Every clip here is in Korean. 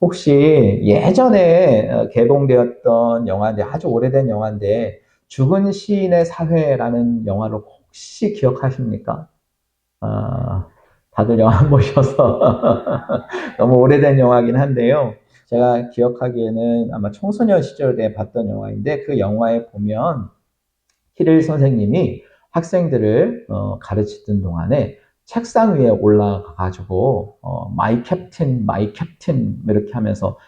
혹시 예전에 개봉되었던 영화인데, 아주 오래된 영화인데, 죽은 시인의 사회라는 영화를 혹시 기억하십니까? 아, 다들 영화 안 보셔서 너무 오래된 영화긴 한데요. 제가 기억하기에는 아마 청소년 시절에 봤던 영화인데, 그 영화에 보면 히를 선생님이 학생들을 가르치던 동안에 책상 위에 올라가가지고 마이 캡틴, 마이 캡틴 이렇게 하면서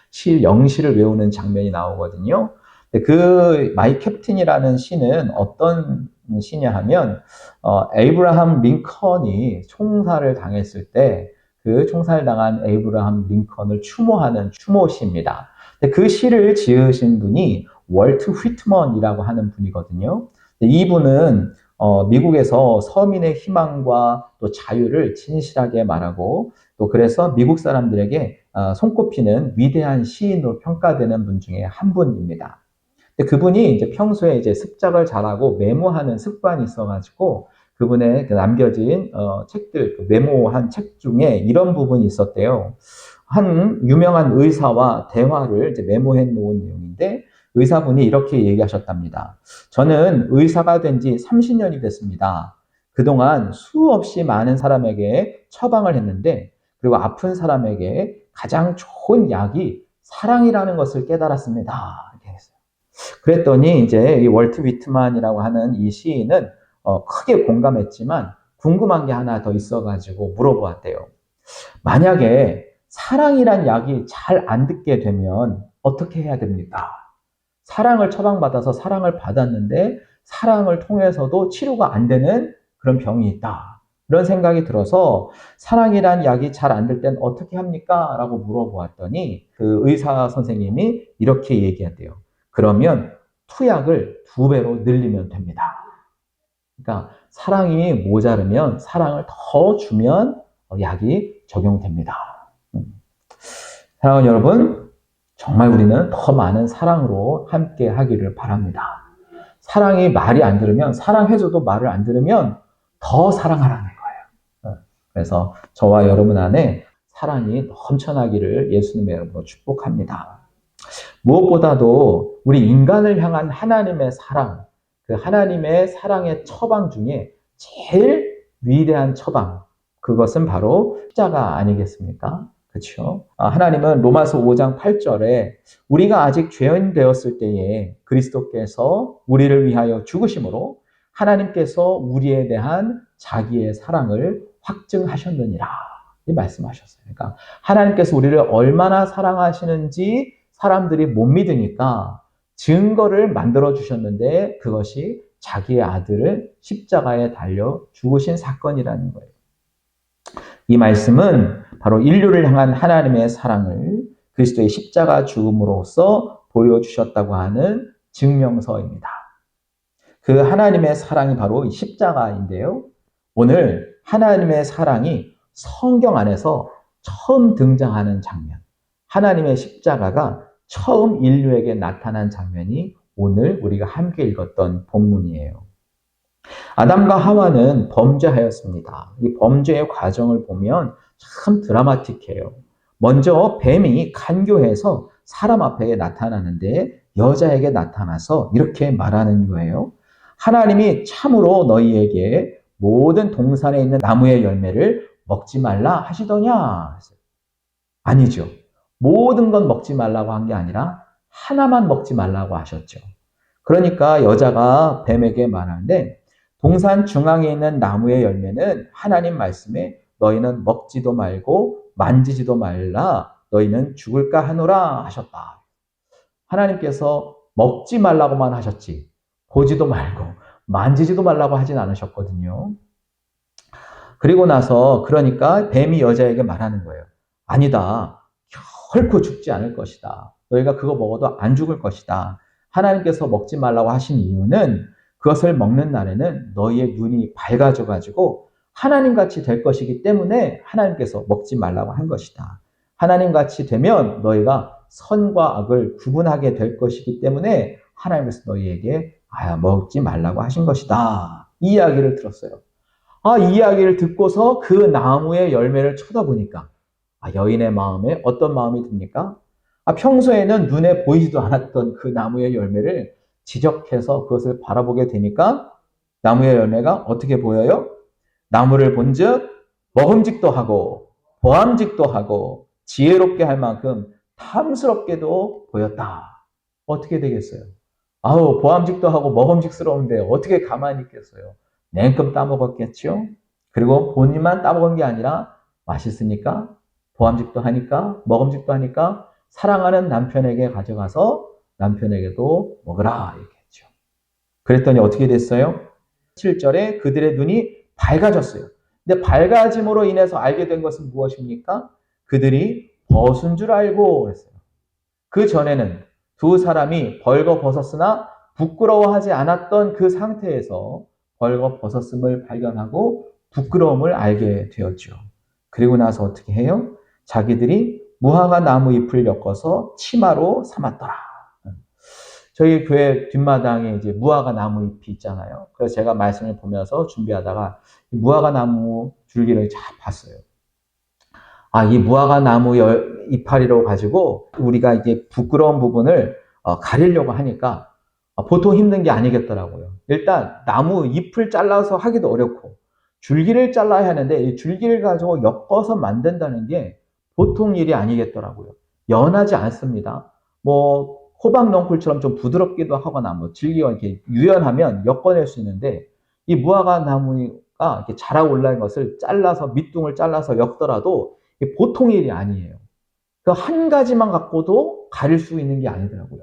영시를 외우는 장면이 나오거든요. 근데 그 마이 캡틴이라는 시는 어떤 시냐 하면 에이브라함 링컨이 총살을 당했을 때 그 총살당한 에이브라함 링컨을 추모하는 추모시입니다. 근데 그 시를 지으신 분이 월트 휘트먼이라고 하는 분이거든요. 이분은 미국에서 서민의 희망과 또 자유를 진실하게 말하고 또 그래서 미국 사람들에게 손꼽히는 위대한 시인으로 평가되는 분 중에 한 분입니다. 근데 그분이 이제 평소에 이제 습작을 잘하고 메모하는 습관이 있어가지고 그분의 그 남겨진 책들, 그 메모한 책 중에 이런 부분이 있었대요. 한 유명한 의사와 대화를 이제 메모해 놓은 내용인데 의사분이 이렇게 얘기하셨답니다. 저는 의사가 된 지 30년이 됐습니다. 그동안 수없이 많은 사람에게 처방을 했는데 그리고 아픈 사람에게 가장 좋은 약이 사랑이라는 것을 깨달았습니다. 이렇게 했어요. 그랬더니 이제 이 월트 위트만이라고 하는 이 시인은 크게 공감했지만 궁금한 게 하나 더 있어가지고 물어보았대요. 만약에 사랑이란 약이 잘 안 듣게 되면 어떻게 해야 됩니까? 사랑을 처방받아서 사랑을 받았는데 사랑을 통해서도 치료가 안 되는 그런 병이 있다. 이런 생각이 들어서 사랑이란 약이 잘 안 될 땐 어떻게 합니까? 라고 물어보았더니 그 의사 선생님이 이렇게 얘기한대요. 그러면 투약을 2배로 늘리면 됩니다. 그러니까 사랑이 모자르면 사랑을 더 주면 약이 적용됩니다. 사랑하는 여러분, 정말 우리는 더 많은 사랑으로 함께 하기를 바랍니다. 사랑이 말이 안 들으면, 사랑해줘도 말을 안 들으면 더 사랑하라는 거예요. 그래서 저와 여러분 안에 사랑이 넘쳐나기를 예수님의 이름으로 축복합니다. 무엇보다도 우리 인간을 향한 하나님의 사랑, 그 하나님의 사랑의 처방 중에 제일 위대한 처방, 그것은 바로 십자가 아니겠습니까? 그렇죠? 하나님은 로마서 5장 8절에 우리가 아직 죄인 되었을 때에 그리스도께서 우리를 위하여 죽으심으로 하나님께서 우리에 대한 자기의 사랑을 확증하셨느니라. 이 말씀하셨어요. 그러니까 하나님께서 우리를 얼마나 사랑하시는지 사람들이 못 믿으니까 증거를 만들어 주셨는데 그것이 자기의 아들을 십자가에 달려 죽으신 사건이라는 거예요. 이 말씀은 바로 인류를 향한 하나님의 사랑을 그리스도의 십자가 죽음으로써 보여주셨다고 하는 증명서입니다. 그 하나님의 사랑이 바로 이 십자가인데요. 오늘 하나님의 사랑이 성경 안에서 처음 등장하는 장면, 하나님의 십자가가 처음 인류에게 나타난 장면이 오늘 우리가 함께 읽었던 본문이에요. 아담과 하와는 범죄하였습니다. 이 범죄의 과정을 보면 참 드라마틱해요. 먼저 뱀이 간교해서 사람 앞에 나타나는데 여자에게 나타나서 이렇게 말하는 거예요. 하나님이 참으로 너희에게 모든 동산에 있는 나무의 열매를 먹지 말라 하시더냐? 아니죠. 모든 건 먹지 말라고 한 게 아니라 하나만 먹지 말라고 하셨죠. 그러니까 여자가 뱀에게 말하는데 동산 중앙에 있는 나무의 열매는 하나님 말씀에 너희는 먹지도 말고 만지지도 말라 너희는 죽을까 하노라 하셨다. 하나님께서 먹지 말라고만 하셨지 보지도 말고 만지지도 말라고 하진 않으셨거든요. 그리고 나서 그러니까 뱀이 여자에게 말하는 거예요. 아니다. 결코 죽지 않을 것이다. 너희가 그거 먹어도 안 죽을 것이다. 하나님께서 먹지 말라고 하신 이유는 그것을 먹는 날에는 너희의 눈이 밝아져 가지고 하나님같이 될 것이기 때문에 하나님께서 먹지 말라고 한 것이다. 하나님같이 되면 너희가 선과 악을 구분하게 될 것이기 때문에 하나님께서 너희에게 먹지 말라고 하신 것이다. 이 이야기를 들었어요. 이 이야기를 듣고서 그 나무의 열매를 쳐다보니까 여인의 마음에 어떤 마음이 듭니까? 평소에는 눈에 보이지도 않았던 그 나무의 열매를 지적해서 그것을 바라보게 되니까 나무의 열매가 어떻게 보여요? 나무를 본즉 먹음직도 하고 보암직도 하고 지혜롭게 할 만큼 탐스럽게도 보였다. 어떻게 되겠어요? 보암직도 하고 먹음직스러운데 어떻게 가만히 있겠어요? 냉큼 따먹었겠죠? 그리고 본인만 따먹은 게 아니라 맛있으니까 보암직도 하니까 먹음직도 하니까 사랑하는 남편에게 가져가서 남편에게도 먹으라 이렇게 했죠. 그랬더니 어떻게 됐어요? 7절에 그들의 눈이 밝아졌어요. 근데 밝아짐으로 인해서 알게 된 것은 무엇입니까? 그들이 벗은 줄 알고 그랬어요. 그 전에는 두 사람이 벌거벗었으나 부끄러워하지 않았던 그 상태에서 벌거벗었음을 발견하고 부끄러움을 알게 되었죠. 그리고 나서 어떻게 해요? 자기들이 무화과 나무 잎을 엮어서 치마로 삼았더라. 저희 교회 뒷마당에 이제 무화과 나무 잎이 있잖아요. 그래서 제가 말씀을 보면서 준비하다가 무화과 나무 줄기를 잘 봤어요. 이 무화과 나무 이파리로 가지고 우리가 이게 부끄러운 부분을 가리려고 하니까 보통 힘든 게 아니겠더라고요. 일단 나무 잎을 잘라서 하기도 어렵고 줄기를 잘라야 하는데 이 줄기를 가지고 엮어서 만든다는 게 보통 일이 아니겠더라고요. 연하지 않습니다. 호박 넝쿨처럼 좀 부드럽기도 하거나 줄기가 이렇게 유연하면 엮어낼 수 있는데 이 무화과 나무가 이렇게 자라 올라온 것을 잘라서 밑둥을 잘라서 엮더라도 보통 일이 아니에요. 그 한 가지만 갖고도 가릴 수 있는 게 아니더라고요.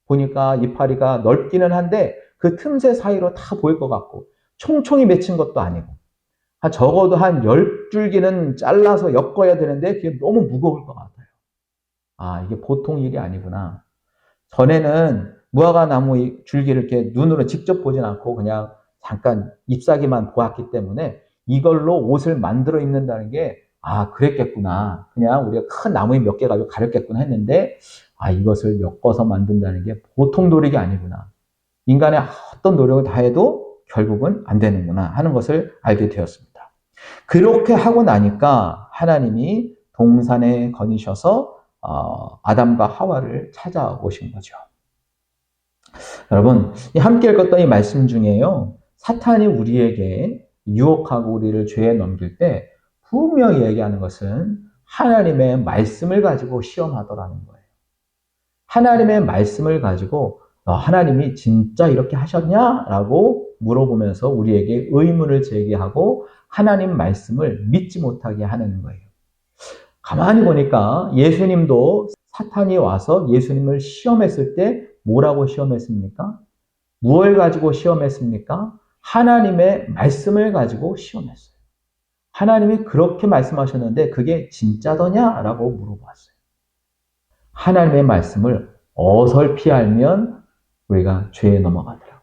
보니까 이파리가 넓기는 한데 그 틈새 사이로 다 보일 것 같고 총총이 맺힌 것도 아니고 적어도 한 10줄기는 잘라서 엮어야 되는데 그게 너무 무거울 것 같아요. 이게 보통 일이 아니구나. 전에는 무화과 나무 줄기를 이렇게 눈으로 직접 보진 않고 그냥 잠깐 잎사귀만 보았기 때문에 이걸로 옷을 만들어 입는다는 게 그랬겠구나. 그냥 우리가 큰 나무잎 몇 개 가지고 가렸겠구나 했는데 이것을 엮어서 만든다는 게 보통 노력이 아니구나. 인간의 어떤 노력을 다해도 결국은 안 되는구나 하는 것을 알게 되었습니다. 그렇게 하고 나니까 하나님이 동산에 거니셔서 아담과 하와를 찾아오신 거죠. 여러분, 함께 읽었던 이 말씀 중에요. 사탄이 우리에게 유혹하고 우리를 죄에 넘길 때 분명히 얘기하는 것은 하나님의 말씀을 가지고 시험하더라는 거예요. 하나님의 말씀을 가지고 하나님이 진짜 이렇게 하셨냐? 라고 물어보면서 우리에게 의문을 제기하고 하나님 말씀을 믿지 못하게 하는 거예요. 가만히 보니까 예수님도 사탄이 와서 예수님을 시험했을 때 뭐라고 시험했습니까? 무엇을 가지고 시험했습니까? 하나님의 말씀을 가지고 시험했어요. 하나님이 그렇게 말씀하셨는데 그게 진짜더냐? 라고 물어봤어요. 하나님의 말씀을 어설피 알면 우리가 죄에 넘어가더라고요.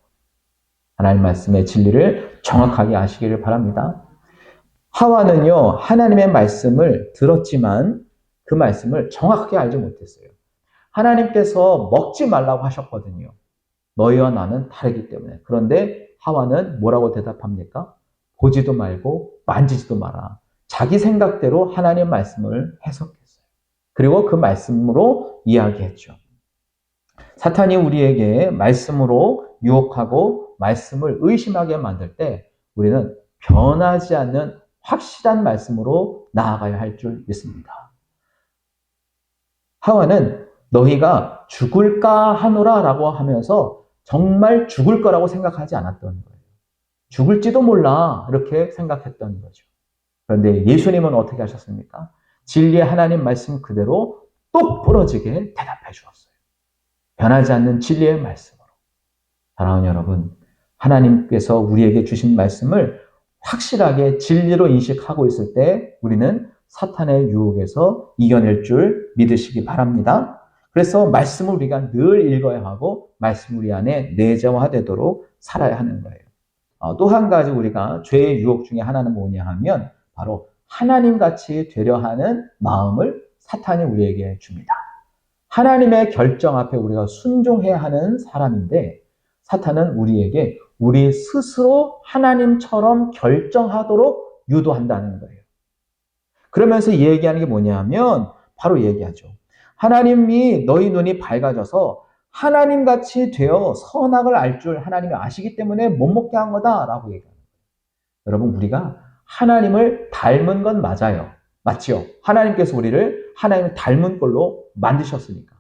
하나님 말씀의 진리를 정확하게 아시기를 바랍니다. 하와는요, 하나님의 말씀을 들었지만 그 말씀을 정확하게 알지 못했어요. 하나님께서 먹지 말라고 하셨거든요. 너희와 나는 다르기 때문에. 그런데 하와는 뭐라고 대답합니까? 보지도 말고 만지지도 마라. 자기 생각대로 하나님의 말씀을 해석했어요. 그리고 그 말씀으로 이야기했죠. 사탄이 우리에게 말씀으로 유혹하고 말씀을 의심하게 만들 때 우리는 변하지 않는 확실한 말씀으로 나아가야 할 줄 믿습니다. 하와는 너희가 죽을까 하노라 라고 하면서 정말 죽을 거라고 생각하지 않았던 거예요. 죽을지도 몰라 이렇게 생각했던 거죠. 그런데 예수님은 어떻게 하셨습니까? 진리의 하나님 말씀 그대로 똑 부러지게 대답해 주었어요. 변하지 않는 진리의 말씀으로. 사랑하는 여러분, 하나님께서 우리에게 주신 말씀을 확실하게 진리로 인식하고 있을 때 우리는 사탄의 유혹에서 이겨낼 줄 믿으시기 바랍니다. 그래서 말씀을 우리가 늘 읽어야 하고 말씀 우리 안에 내재화되도록 살아야 하는 거예요. 또 한 가지 우리가 죄의 유혹 중에 하나는 뭐냐 하면 바로 하나님같이 되려 하는 마음을 사탄이 우리에게 줍니다. 하나님의 결정 앞에 우리가 순종해야 하는 사람인데 사탄은 우리에게 우리 스스로 하나님처럼 결정하도록 유도한다는 거예요. 그러면서 얘기하는 게 뭐냐면 바로 얘기하죠. 하나님이 너희 눈이 밝아져서 하나님같이 되어 선악을 알 줄 하나님이 아시기 때문에 못 먹게 한 거다라고 얘기합니다. 여러분, 우리가 하나님을 닮은 건 맞아요. 맞죠? 하나님께서 우리를 하나님을 닮은 걸로 만드셨으니까.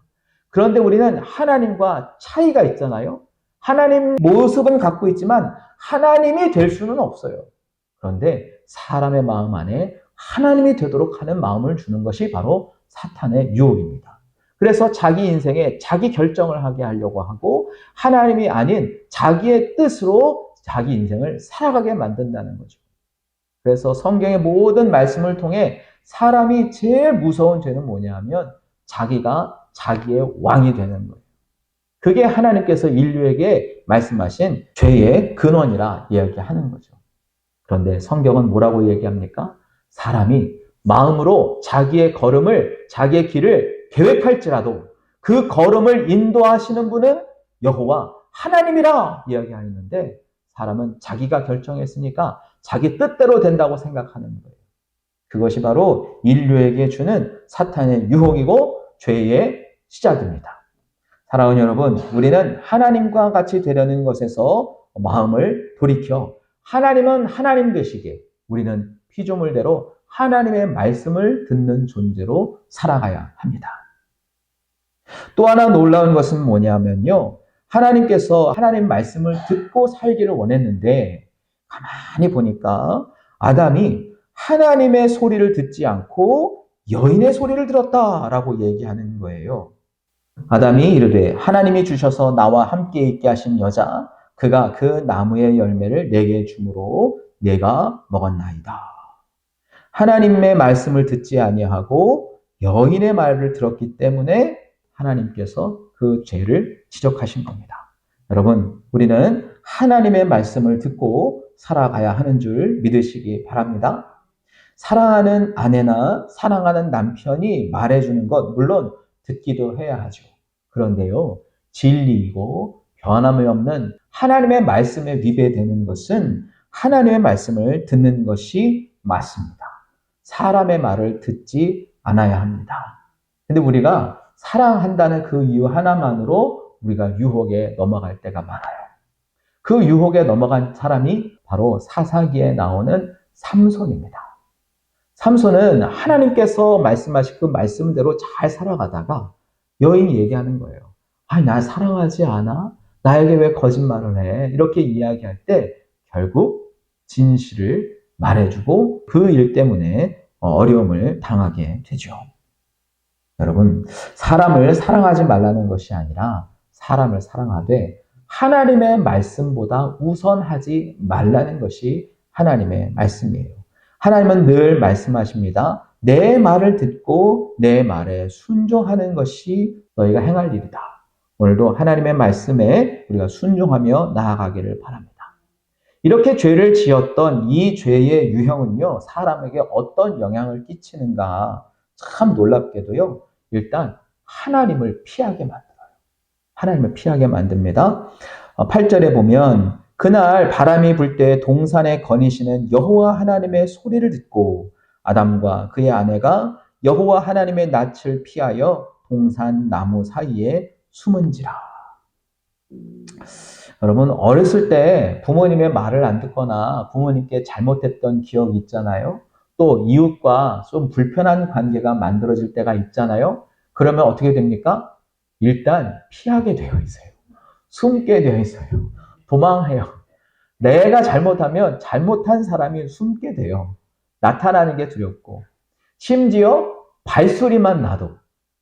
그런데 우리는 하나님과 차이가 있잖아요. 하나님 모습은 갖고 있지만 하나님이 될 수는 없어요. 그런데 사람의 마음 안에 하나님이 되도록 하는 마음을 주는 것이 바로 사탄의 유혹입니다. 그래서 자기 인생에 자기 결정을 하게 하려고 하고 하나님이 아닌 자기의 뜻으로 자기 인생을 살아가게 만든다는 거죠. 그래서 성경의 모든 말씀을 통해 사람이 제일 무서운 죄는 뭐냐 하면 자기가 자기의 왕이 되는 거예요. 그게 하나님께서 인류에게 말씀하신 죄의 근원이라 이야기하는 거죠. 그런데 성경은 뭐라고 얘기합니까? 사람이 마음으로 자기의 걸음을, 자기의 길을 계획할지라도 그 걸음을 인도하시는 분은 여호와 하나님이라 이야기하였는데 사람은 자기가 결정했으니까 자기 뜻대로 된다고 생각하는 거예요. 그것이 바로 인류에게 주는 사탄의 유혹이고 죄의 시작입니다. 사랑하는 여러분, 우리는 하나님과 같이 되려는 것에서 마음을 돌이켜 하나님은 하나님 되시기에 우리는 피조물대로 하나님의 말씀을 듣는 존재로 살아가야 합니다. 또 하나 놀라운 것은 뭐냐면요. 하나님께서 하나님 말씀을 듣고 살기를 원했는데 가만히 보니까 아담이 하나님의 소리를 듣지 않고 여인의 소리를 들었다라고 얘기하는 거예요. 아담이 이르되 하나님이 주셔서 나와 함께 있게 하신 여자 그가 그 나무의 열매를 내게 주므로 내가 먹었나이다. 하나님의 말씀을 듣지 아니하고 여인의 말을 들었기 때문에 하나님께서 그 죄를 지적하신 겁니다. 여러분, 우리는 하나님의 말씀을 듣고 살아가야 하는 줄 믿으시기 바랍니다. 사랑하는 아내나 사랑하는 남편이 말해주는 것 물론 듣기도 해야 하죠. 그런데요, 진리이고 변함이 없는 하나님의 말씀에 위배되는 것은 하나님의 말씀을 듣는 것이 맞습니다. 사람의 말을 듣지 않아야 합니다. 근데 우리가 사랑한다는 그 이유 하나만으로 우리가 유혹에 넘어갈 때가 많아요. 그 유혹에 넘어간 사람이 바로 사사기에 나오는 삼손입니다. 삼손은 하나님께서 말씀하신 그 말씀대로 잘 살아가다가 여인이 얘기하는 거예요. 아니, 나 사랑하지 않아? 나에게 왜 거짓말을 해? 이렇게 이야기할 때 결국 진실을 말해주고 그 일 때문에 어려움을 당하게 되죠. 여러분, 사람을 사랑하지 말라는 것이 아니라 사람을 사랑하되 하나님의 말씀보다 우선하지 말라는 것이 하나님의 말씀이에요. 하나님은 늘 말씀하십니다. 내 말을 듣고 내 말에 순종하는 것이 너희가 행할 일이다. 오늘도 하나님의 말씀에 우리가 순종하며 나아가기를 바랍니다. 이렇게 죄를 지었던 이 죄의 유형은요, 사람에게 어떤 영향을 끼치는가 참 놀랍게도요, 일단 하나님을 피하게 만들어요. 하나님을 피하게 만듭니다. 8절에 보면 그날 바람이 불 때 동산에 거니시는 여호와 하나님의 소리를 듣고 아담과 그의 아내가 여호와 하나님의 낯을 피하여 동산 나무 사이에 숨은지라. 여러분, 어렸을 때 부모님의 말을 안 듣거나 부모님께 잘못했던 기억이 있잖아요. 또 이웃과 좀 불편한 관계가 만들어질 때가 있잖아요. 그러면 어떻게 됩니까? 일단 피하게 되어 있어요. 숨게 되어 있어요. 도망해요. 내가 잘못하면 잘못한 사람이 숨게 돼요. 나타나는 게 두렵고 심지어 발소리만 나도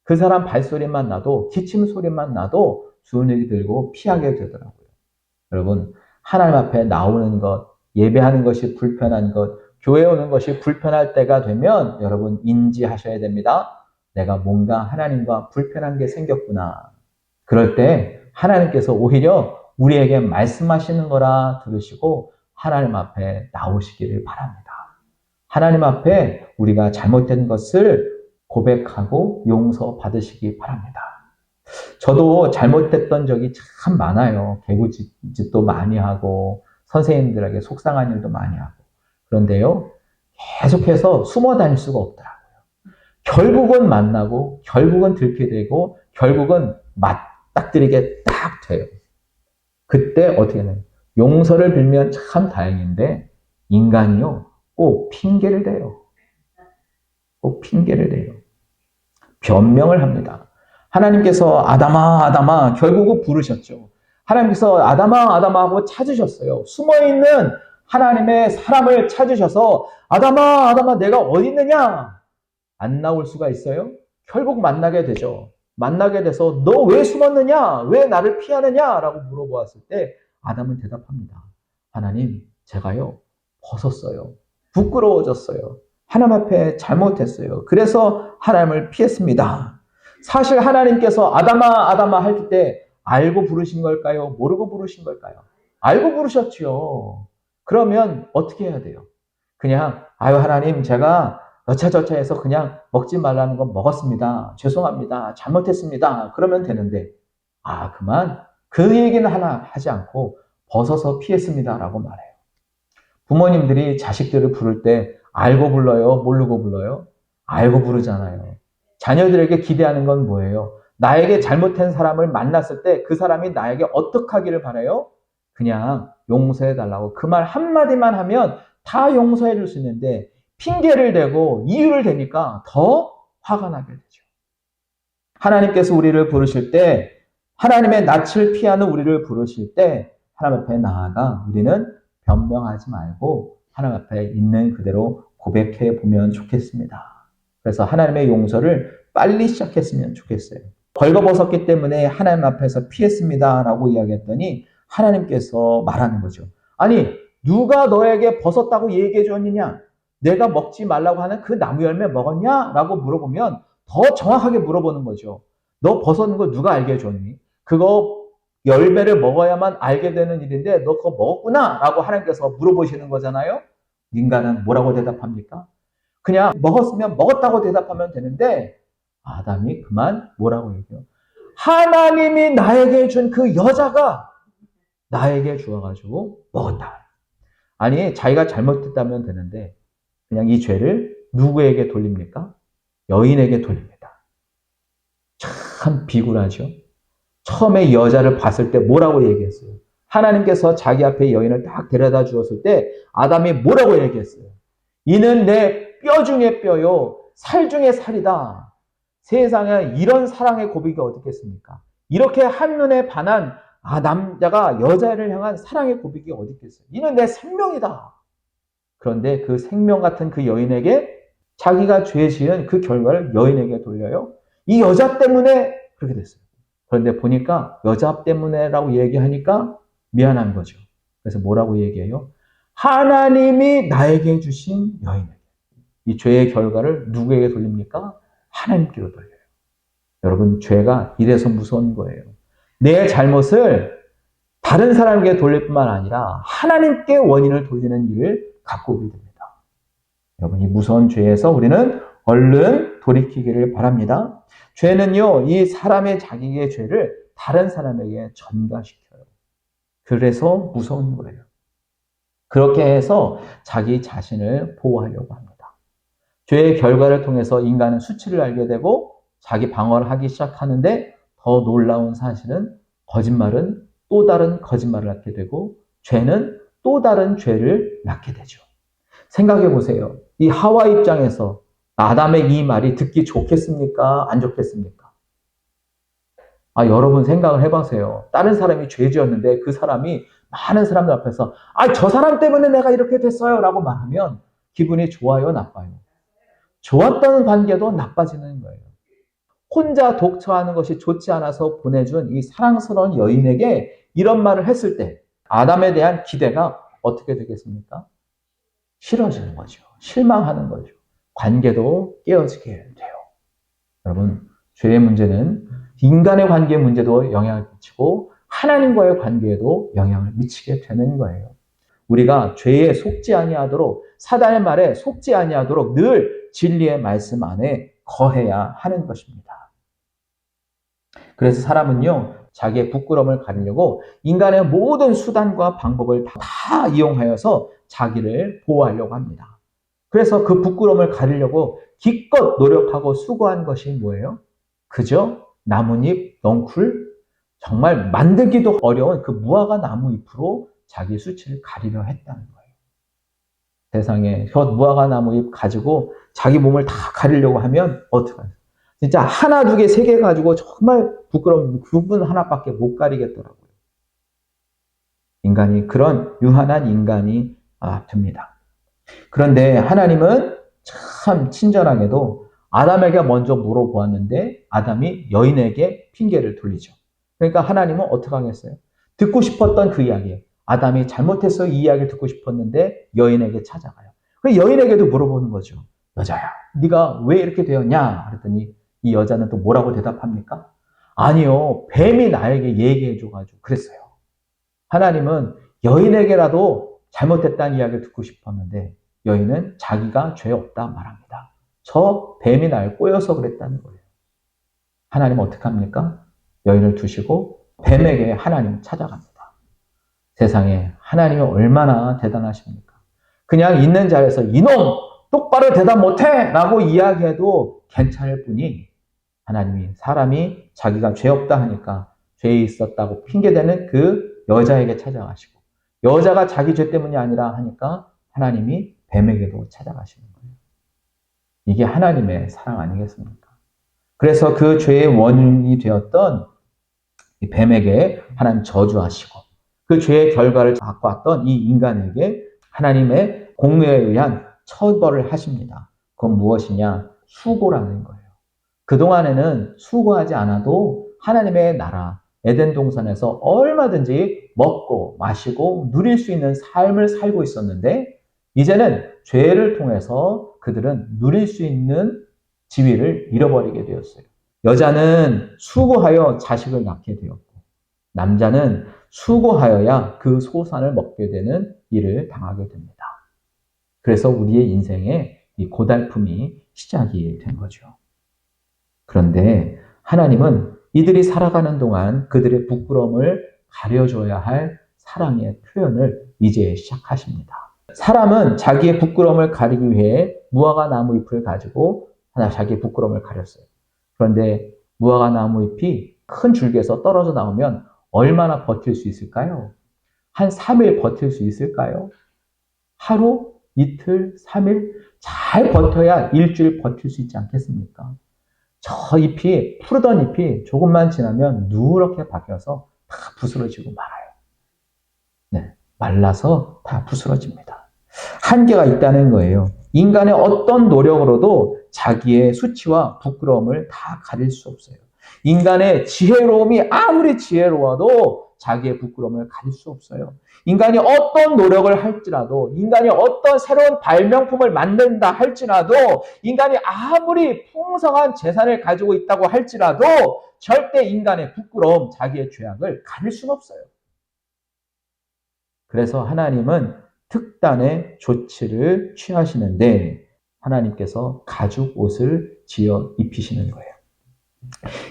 그 사람 발소리만 나도 기침 소리만 나도 주눅이 들고 피하게 되더라고요. 여러분, 하나님 앞에 나오는 것, 예배하는 것이 불편한 것, 교회 오는 것이 불편할 때가 되면 여러분 인지하셔야 됩니다. 내가 뭔가 하나님과 불편한 게 생겼구나. 그럴 때 하나님께서 오히려 우리에게 말씀하시는 거라 들으시고 하나님 앞에 나오시기를 바랍니다. 하나님 앞에 우리가 잘못된 것을 고백하고 용서받으시기 바랍니다. 저도 잘못됐던 적이 참 많아요. 개구짓도 많이 하고 선생님들에게 속상한 일도 많이 하고. 그런데요, 계속해서 숨어 다닐 수가 없더라고요. 결국은 만나고, 결국은 들게 되고, 결국은 맞닥뜨리게 딱 돼요. 그때 어떻게 되나요? 용서를 빌면 참 다행인데, 인간이요, 꼭 핑계를 대요. 꼭 핑계를 대요. 변명을 합니다. 하나님께서 아담아, 아담아, 결국은 부르셨죠. 하나님께서 아담아, 아담아 하고 찾으셨어요. 숨어있는 하나님의 사람을 찾으셔서 아담아, 아담아, 내가 어디 있느냐? 안 나올 수가 있어요? 결국 만나게 되죠. 만나게 돼서 너 왜 숨었느냐? 왜 나를 피하느냐? 라고 물어보았을 때 아담은 대답합니다. 하나님, 제가요, 벗었어요. 부끄러워졌어요. 하나님 앞에 잘못했어요. 그래서 하나님을 피했습니다. 사실 하나님께서 아담아, 아담아 할 때 알고 부르신 걸까요? 모르고 부르신 걸까요? 알고 부르셨지요. 그러면 어떻게 해야 돼요? 그냥 아유 하나님 제가 여차저차 해서 그냥 먹지 말라는 건 먹었습니다. 죄송합니다. 잘못했습니다. 그러면 되는데 그만 그 얘기는 하나 하지 않고 벗어서 피했습니다라고 말해요. 부모님들이 자식들을 부를 때 알고 불러요? 모르고 불러요? 알고 부르잖아요. 자녀들에게 기대하는 건 뭐예요? 나에게 잘못한 사람을 만났을 때 그 사람이 나에게 어떻게 하기를 바라요? 그냥 용서해달라고 그 말 한마디만 하면 다 용서해 줄 수 있는데 핑계를 대고 이유를 대니까 더 화가 나게 되죠. 하나님께서 우리를 부르실 때 하나님의 낯을 피하는 우리를 부르실 때 하나님 앞에 나아가 우리는 변명하지 말고 하나님 앞에 있는 그대로 고백해 보면 좋겠습니다. 그래서 하나님의 용서를 빨리 시작했으면 좋겠어요. 벌거벗었기 때문에 하나님 앞에서 피했습니다라고 이야기했더니 하나님께서 말하는 거죠. 아니 누가 너에게 벗었다고 얘기해 줬느냐? 내가 먹지 말라고 하는 그 나무 열매 먹었냐? 라고 물어보면 더 정확하게 물어보는 거죠. 너 벗었는 거 누가 알게 해줬니? 그거 열매를 먹어야만 알게 되는 일인데 너 그거 먹었구나? 라고 하나님께서 물어보시는 거잖아요. 인간은 뭐라고 대답합니까? 그냥 먹었으면 먹었다고 대답하면 되는데 아담이 그만 뭐라고 얘기해요? 하나님이 나에게 준 그 여자가 나에게 주어가지고 먹었다. 아니 자기가 잘못했다면 되는데 그냥 이 죄를 누구에게 돌립니까? 여인에게 돌립니다. 참 비굴하죠. 처음에 여자를 봤을 때 뭐라고 얘기했어요? 하나님께서 자기 앞에 여인을 딱 데려다 주었을 때 아담이 뭐라고 얘기했어요? 이는 내 뼈 중에 뼈요 살 중에 살이다. 세상에 이런 사랑의 고백이 어딨겠습니까? 이렇게 한눈에 반한 남자가 여자를 향한 사랑의 고백이 어디 있겠어요? 이는 내 생명이다. 그런데 그 생명 같은 그 여인에게 자기가 죄 지은 그 결과를 여인에게 돌려요. 이 여자 때문에 그렇게 됐어요. 그런데 보니까 여자 때문에라고 얘기하니까 미안한 거죠. 그래서 뭐라고 얘기해요? 하나님이 나에게 주신 여인에게. 이 죄의 결과를 누구에게 돌립니까? 하나님께로 돌려요. 여러분 죄가 이래서 무서운 거예요. 내 잘못을 다른 사람에게 돌릴 뿐만 아니라 하나님께 원인을 돌리는 일을 갖고 오게 됩니다. 여러분 이 무서운 죄에서 우리는 얼른 돌이키기를 바랍니다. 죄는요 이 사람의 자기의 죄를 다른 사람에게 전가시켜요. 그래서 무서운 거예요. 그렇게 해서 자기 자신을 보호하려고 합니다. 죄의 결과를 통해서 인간은 수치를 알게 되고 자기 방어를 하기 시작하는데 더 놀라운 사실은 거짓말은 또 다른 거짓말을 낳게 되고 죄는 또 다른 죄를 낳게 되죠. 생각해 보세요. 이 하와 입장에서 아담의 이 말이 듣기 좋겠습니까? 안 좋겠습니까? 여러분 생각을 해보세요. 다른 사람이 죄 지었는데 그 사람이 많은 사람들 앞에서 저 사람 때문에 내가 이렇게 됐어요 라고 말하면 기분이 좋아요? 나빠요? 좋았던 관계도 나빠지는 거예요. 혼자 독처하는 것이 좋지 않아서 보내준 이 사랑스러운 여인에게 이런 말을 했을 때 아담에 대한 기대가 어떻게 되겠습니까? 싫어지는 거죠. 실망하는 거죠. 관계도 깨어지게 돼요. 여러분, 죄의 문제는 인간의 관계 문제도 영향을 미치고 하나님과의 관계에도 영향을 미치게 되는 거예요. 우리가 죄에 속지 아니하도록 사단의 말에 속지 아니하도록 늘 진리의 말씀 안에 거해야 하는 것입니다. 그래서 사람은요 자기의 부끄러움을 가리려고 인간의 모든 수단과 방법을 다 이용하여서 자기를 보호하려고 합니다. 그래서 그 부끄러움을 가리려고 기껏 노력하고 수고한 것이 뭐예요? 그저 나뭇잎, 넝쿨, 정말 만들기도 어려운 그 무화과 나무잎으로 자기 수치를 가리려 했다는 거예요. 세상에 무화과 나무잎 가지고 자기 몸을 다 가리려고 하면 어떡하요? 진짜 하나, 두 개, 세 개 가지고 정말 부끄러운 부분 하나밖에 못 가리겠더라고요. 인간이 그런 유한한 인간이 됩니다. 그런데 하나님은 참 친절하게도 아담에게 먼저 물어보았는데 아담이 여인에게 핑계를 돌리죠. 그러니까 하나님은 어떻게 하겠어요? 듣고 싶었던 그 이야기, 아담이 잘못해서 이 이야기를 듣고 싶었는데 여인에게 찾아가요. 그 여인에게도 물어보는 거죠. 여자야, 네가 왜 이렇게 되었냐? 그랬더니 이 여자는 또 뭐라고 대답합니까? 아니요, 뱀이 나에게 얘기해줘가지고 그랬어요. 하나님은 여인에게라도 잘못했다는 이야기를 듣고 싶었는데 여인은 자기가 죄 없다 말합니다. 저 뱀이 날 꼬여서 그랬다는 거예요. 하나님은 어떻게 합니까? 여인을 두시고 뱀에게 하나님 찾아갑니다. 세상에 하나님이 얼마나 대단하십니까? 그냥 있는 자리에서 이놈 똑바로 대답 못해! 라고 이야기해도 괜찮을 뿐이 하나님이 사람이 자기가 죄 없다 하니까 죄에 있었다고 핑계대는 그 여자에게 찾아가시고 여자가 자기 죄 때문이 아니라 하니까 하나님이 뱀에게도 찾아가시는 거예요. 이게 하나님의 사랑 아니겠습니까? 그래서 그 죄의 원인이 되었던 뱀에게 하나님 저주하시고 그 죄의 결과를 갖고 왔던 이 인간에게 하나님의 공의에 의한 처벌을 하십니다. 그건 무엇이냐? 수고라는 거예요. 그동안에는 수고하지 않아도 하나님의 나라, 에덴 동산에서 얼마든지 먹고 마시고 누릴 수 있는 삶을 살고 있었는데 이제는 죄를 통해서 그들은 누릴 수 있는 지위를 잃어버리게 되었어요. 여자는 수고하여 자식을 낳게 되었고 남자는 수고하여야 그 소산을 먹게 되는 일을 당하게 됩니다. 그래서 우리의 인생에 이 고달픔이 시작이 된 거죠. 그런데 하나님은 이들이 살아가는 동안 그들의 부끄러움을 가려줘야 할 사랑의 표현을 이제 시작하십니다. 사람은 자기의 부끄러움을 가리기 위해 무화과 나무 잎을 가지고 자기의 부끄러움을 가렸어요. 그런데 무화과 나무 잎이 큰 줄기에서 떨어져 나오면 얼마나 버틸 수 있을까요? 한 3일 버틸 수 있을까요? 하루, 이틀, 3일 잘 버텨야 일주일 버틸 수 있지 않겠습니까? 저 잎이, 푸르던 잎이 조금만 지나면 누렇게 바뀌어서 다 부스러지고 말아요. 네, 말라서 다 부스러집니다. 한계가 있다는 거예요. 인간의 어떤 노력으로도 자기의 수치와 부끄러움을 다 가릴 수 없어요. 인간의 지혜로움이 아무리 지혜로워도 자기의 부끄러움을 가릴 수 없어요. 인간이 어떤 노력을 할지라도, 인간이 어떤 새로운 발명품을 만든다 할지라도, 인간이 아무리 풍성한 재산을 가지고 있다고 할지라도 절대 인간의 부끄러움, 자기의 죄악을 가릴 수는 없어요. 그래서 하나님은 특단의 조치를 취하시는데 하나님께서 가죽 옷을 지어 입히시는 거예요.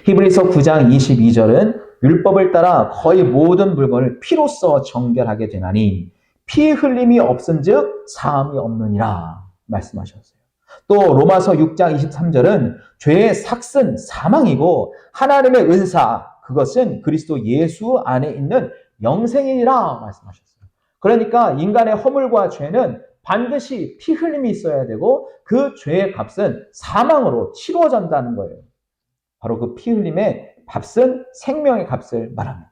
히브리서 9장 22절은 율법을 따라 거의 모든 물건을 피로써 정결하게 되나니 피 흘림이 없은즉 사함이 없느니라 말씀하셨어요. 또 로마서 6장 23절은 죄의 삭은 사망이고 하나님의 은사 그것은 그리스도 예수 안에 있는 영생이니라 말씀하셨어요. 그러니까 인간의 허물과 죄는 반드시 피 흘림이 있어야 되고 그 죄의 값은 사망으로 치러진다는 거예요. 바로 그 피 흘림의 값은 생명의 값을 말합니다.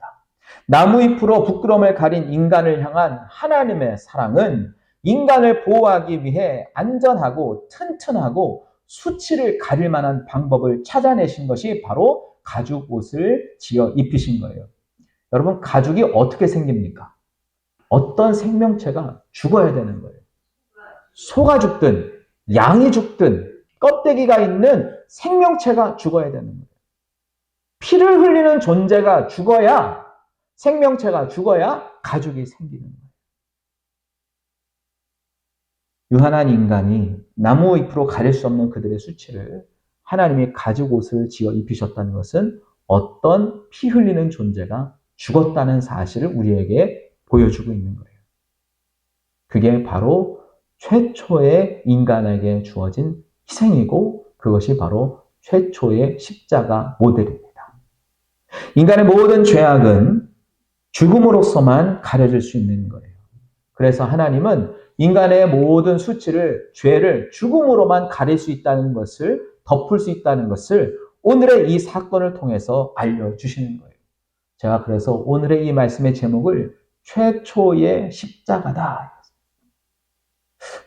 나무잎으로 부끄러움을 가린 인간을 향한 하나님의 사랑은 인간을 보호하기 위해 안전하고 튼튼하고 수치를 가릴 만한 방법을 찾아내신 것이 바로 가죽 옷을 지어 입히신 거예요. 여러분, 가죽이 어떻게 생깁니까? 어떤 생명체가 죽어야 되는 거예요. 소가 죽든 양이 죽든 껍데기가 있는 생명체가 죽어야 되는 거예요. 피를 흘리는 존재가 죽어야 생명체가 죽어야 가죽이 생기는 거예요. 유한한 인간이 나무 잎으로 가릴 수 없는 그들의 수치를 하나님이 가죽 옷을 지어 입히셨다는 것은 어떤 피 흘리는 존재가 죽었다는 사실을 우리에게 보여주고 있는 거예요. 그게 바로 최초의 인간에게 주어진 희생이고 그것이 바로 최초의 십자가 모델입니다. 인간의 모든 죄악은 죽음으로서만 가려질 수 있는 거예요. 그래서 하나님은 인간의 모든 수치를, 죄를 죽음으로만 가릴 수 있다는 것을, 덮을 수 있다는 것을 오늘의 이 사건을 통해서 알려주시는 거예요. 제가 그래서 오늘의 이 말씀의 제목을 최초의 십자가다.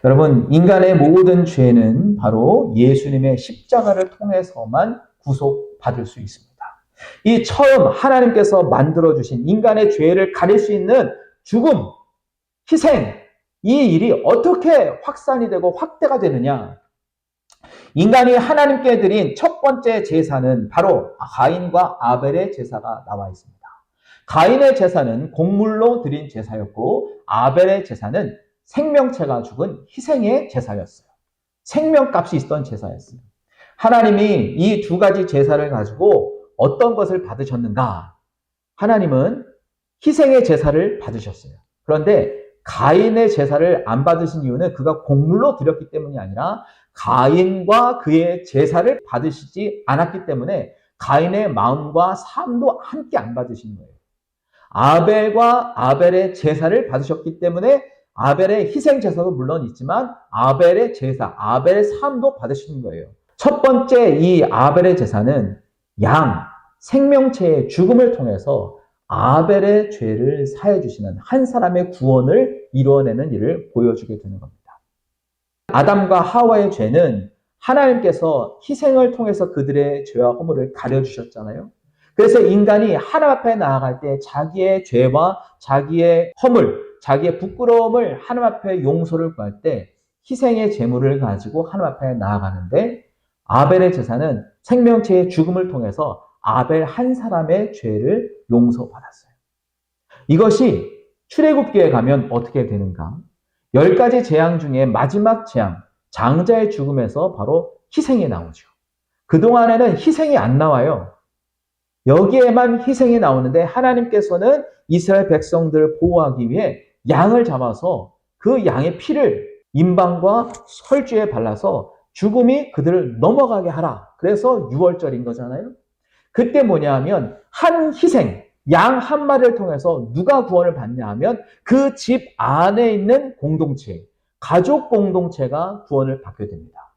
여러분, 인간의 모든 죄는 바로 예수님의 십자가를 통해서만 구속받을 수 있습니다. 이 처음 하나님께서 만들어주신 인간의 죄를 가릴 수 있는 죽음, 희생, 이 일이 어떻게 확산이 되고 확대가 되느냐? 인간이 하나님께 드린 첫 번째 제사는 바로 가인과 아벨의 제사가 나와 있습니다. 가인의 제사는 곡물로 드린 제사였고 아벨의 제사는 생명체가 죽은 희생의 제사였어요. 생명값이 있던 제사였어요. 하나님이 이 두 가지 제사를 가지고 어떤 것을 받으셨는가? 하나님은 희생의 제사를 받으셨어요. 그런데 가인의 제사를 안 받으신 이유는 그가 곡물로 드렸기 때문이 아니라 가인과 그의 제사를 받으시지 않았기 때문에 가인의 마음과 삶도 함께 안 받으신 거예요. 아벨과 아벨의 제사를 받으셨기 때문에 아벨의 희생 제사도 물론 있지만 아벨의 제사, 아벨의 삶도 받으시는 거예요. 첫 번째 이 아벨의 제사는 양, 생명체의 죽음을 통해서 아벨의 죄를 사해 주시는 한 사람의 구원을 이루어내는 일을 보여주게 되는 겁니다. 아담과 하와의 죄는 하나님께서 희생을 통해서 그들의 죄와 허물을 가려주셨잖아요. 그래서 인간이 하나님 앞에 나아갈 때 자기의 죄와 자기의 허물, 자기의 부끄러움을 하나님 앞에 용서를 구할 때 희생의 제물을 가지고 하나님 앞에 나아가는데 아벨의 제사는 생명체의 죽음을 통해서 아벨 한 사람의 죄를 용서받았어요. 이것이 출애굽기에 가면 어떻게 되는가? 10가지 재앙 중에 마지막 재앙, 장자의 죽음에서 바로 희생이 나오죠. 그동안에는 희생이 안 나와요. 여기에만 희생이 나오는데 하나님께서는 이스라엘 백성들을 보호하기 위해 양을 잡아서 그 양의 피를 임방과 설주에 발라서 죽음이 그들을 넘어가게 하라. 그래서 6월절인 거잖아요. 그때 뭐냐 하면 한 희생, 양 한 마리를 통해서 누가 구원을 받냐 하면 그 집 안에 있는 공동체, 가족 공동체가 구원을 받게 됩니다.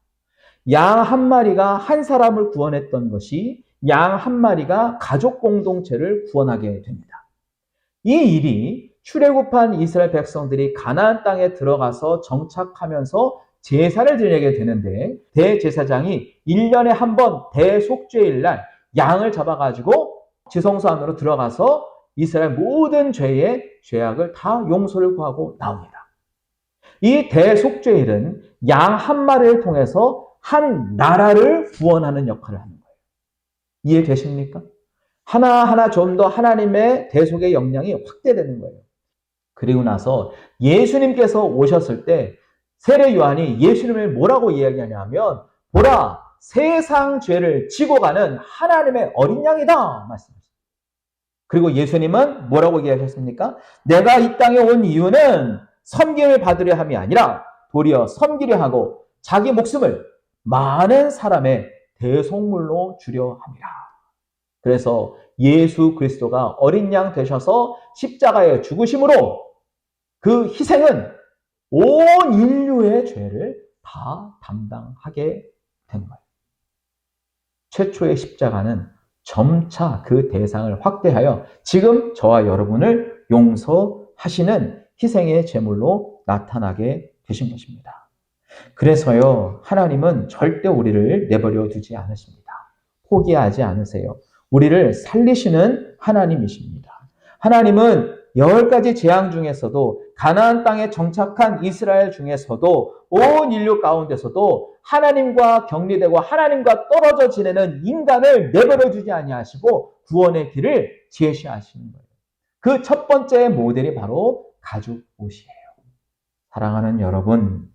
양 한 마리가 한 사람을 구원했던 것이 양 한 마리가 가족 공동체를 구원하게 됩니다. 이 일이 출애굽한 이스라엘 백성들이 가나안 땅에 들어가서 정착하면서 제사를 드리게 되는데 대제사장이 1년에 한 번 대속죄일 날 양을 잡아가지고 지성소 안으로 들어가서 이스라엘 모든 죄의 죄악을 다 용서를 구하고 나옵니다. 이 대속죄일은 양 한 마리를 통해서 한 나라를 구원하는 역할을 하는 거예요. 이해되십니까? 하나하나 좀 더 하나님의 대속의 역량이 확대되는 거예요. 그리고 나서 예수님께서 오셨을 때 세례 요한이 예수님을 뭐라고 이야기하냐면 보라 세상 죄를 지고 가는 하나님의 어린 양이다 말씀하셨습니다. 그리고 예수님은 뭐라고 이야기하셨습니까? 내가 이 땅에 온 이유는 섬김을 받으려 함이 아니라 도리어 섬기려 하고 자기 목숨을 많은 사람의 대속물로 주려 함이라. 그래서 예수 그리스도가 어린 양 되셔서 십자가에 죽으심으로 그 희생은 온 인류의 죄를 다 담당하게 된 거예요. 최초의 십자가는 점차 그 대상을 확대하여 지금 저와 여러분을 용서하시는 희생의 제물로 나타나게 되신 것입니다. 그래서요, 하나님은 절대 우리를 내버려 두지 않으십니다. 포기하지 않으세요. 우리를 살리시는 하나님이십니다. 하나님은 10가지 재앙 중에서도 가나안 땅에 정착한 이스라엘 중에서도 온 인류 가운데서도 하나님과 격리되고 하나님과 떨어져 지내는 인간을 내버려 두지 아니하시고 구원의 길을 제시하시는 거예요. 그 첫 번째 모델이 바로 가죽 옷이에요. 사랑하는 여러분,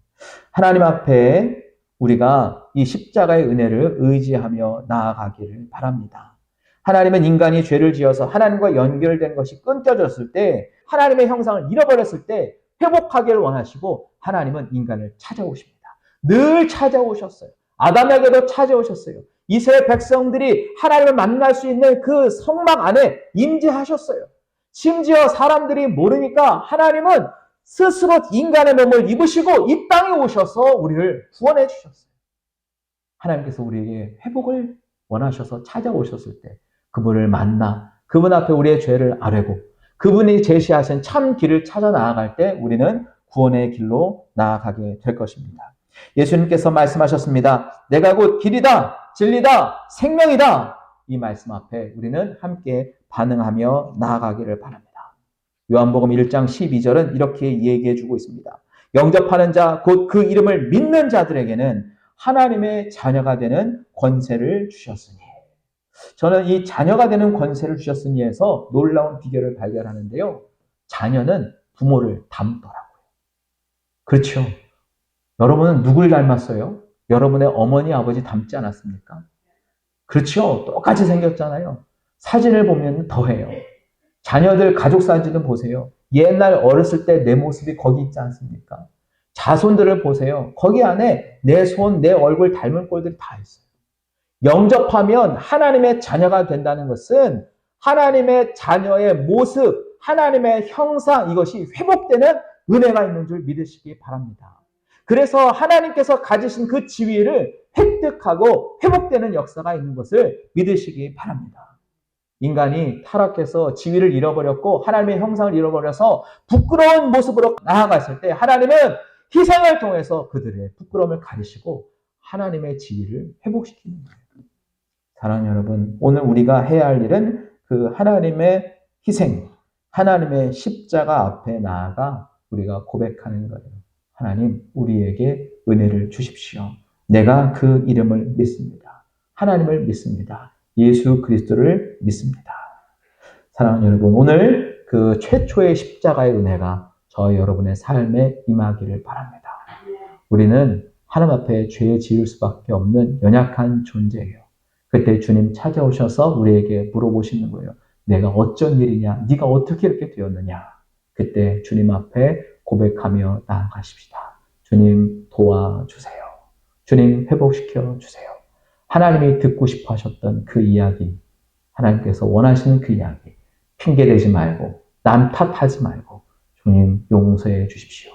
하나님 앞에 우리가 이 십자가의 은혜를 의지하며 나아가기를 바랍니다. 하나님은 인간이 죄를 지어서 하나님과 연결된 것이 끊겨졌을 때, 하나님의 형상을 잃어버렸을 때 회복하기를 원하시고 하나님은 인간을 찾아오십니다. 늘 찾아오셨어요. 아담에게도 찾아오셨어요. 이스라엘 백성들이 하나님을 만날 수 있는 그 성막 안에 임재하셨어요. 심지어 사람들이 모르니까 하나님은 스스로 인간의 몸을 입으시고 이 땅에 오셔서 우리를 구원해 주셨어요. 하나님께서 우리에게 회복을 원하셔서 찾아오셨을 때 그분을 만나 그분 앞에 우리의 죄를 아뢰고 그분이 제시하신 참 길을 찾아 나아갈 때 우리는 구원의 길로 나아가게 될 것입니다. 예수님께서 말씀하셨습니다. 내가 곧 길이다, 진리다, 생명이다. 이 말씀 앞에 우리는 함께 반응하며 나아가기를 바랍니다. 요한복음 1장 12절은 이렇게 얘기해 주고 있습니다. 영접하는 자, 곧 그 이름을 믿는 자들에게는 하나님의 자녀가 되는 권세를 주셨으니. 저는 이 자녀가 되는 권세를 주셨으니에서 놀라운 비결을 발견하는데요. 자녀는 부모를 닮더라고요. 그렇죠. 여러분은 누굴 닮았어요? 여러분의 어머니, 아버지 닮지 않았습니까? 그렇죠. 똑같이 생겼잖아요. 사진을 보면 더해요. 자녀들 가족 사진을 보세요. 옛날 어렸을 때 내 모습이 거기 있지 않습니까? 자손들을 보세요. 거기 안에 내 손, 내 얼굴 닮은 꼴들이 다 있어요. 영접하면 하나님의 자녀가 된다는 것은 하나님의 자녀의 모습, 하나님의 형상 이것이 회복되는 은혜가 있는 줄 믿으시기 바랍니다. 그래서 하나님께서 가지신 그 지위를 획득하고 회복되는 역사가 있는 것을 믿으시기 바랍니다. 인간이 타락해서 지위를 잃어버렸고 하나님의 형상을 잃어버려서 부끄러운 모습으로 나아갔을 때 하나님은 희생을 통해서 그들의 부끄러움을 가리시고 하나님의 지위를 회복시키는 거예요. 사랑하는 여러분, 오늘 우리가 해야 할 일은 그 하나님의 희생, 하나님의 십자가 앞에 나아가 우리가 고백하는 거예요. 하나님, 우리에게 은혜를 주십시오. 내가 그 이름을 믿습니다. 하나님을 믿습니다. 예수 그리스도를 믿습니다. 사랑하는 여러분, 오늘 그 최초의 십자가의 은혜가 저와 여러분의 삶에 임하기를 바랍니다. 우리는 하나님 앞에 죄 지을 수밖에 없는 연약한 존재예요. 그때 주님 찾아오셔서 우리에게 물어보시는 거예요. 내가 어쩐 일이냐? 네가 어떻게 이렇게 되었느냐? 그때 주님 앞에 고백하며 나아가십시다. 주님 도와주세요. 주님 회복시켜 주세요. 하나님이 듣고 싶어 하셨던 그 이야기, 하나님께서 원하시는 그 이야기, 핑계대지 말고 남 탓하지 말고 주님 용서해 주십시오.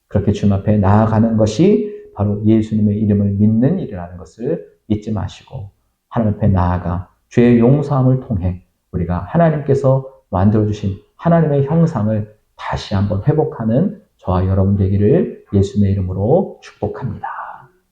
그렇게 주님 앞에 나아가는 것이 바로 예수님의 이름을 믿는 일이라는 것을 잊지 마시고 하나님 앞에 나아가 죄의 용서함을 통해 우리가 하나님께서 만들어주신 하나님의 형상을 다시 한번 회복하는 저와 여러분 되기를 예수님의 이름으로 축복합니다.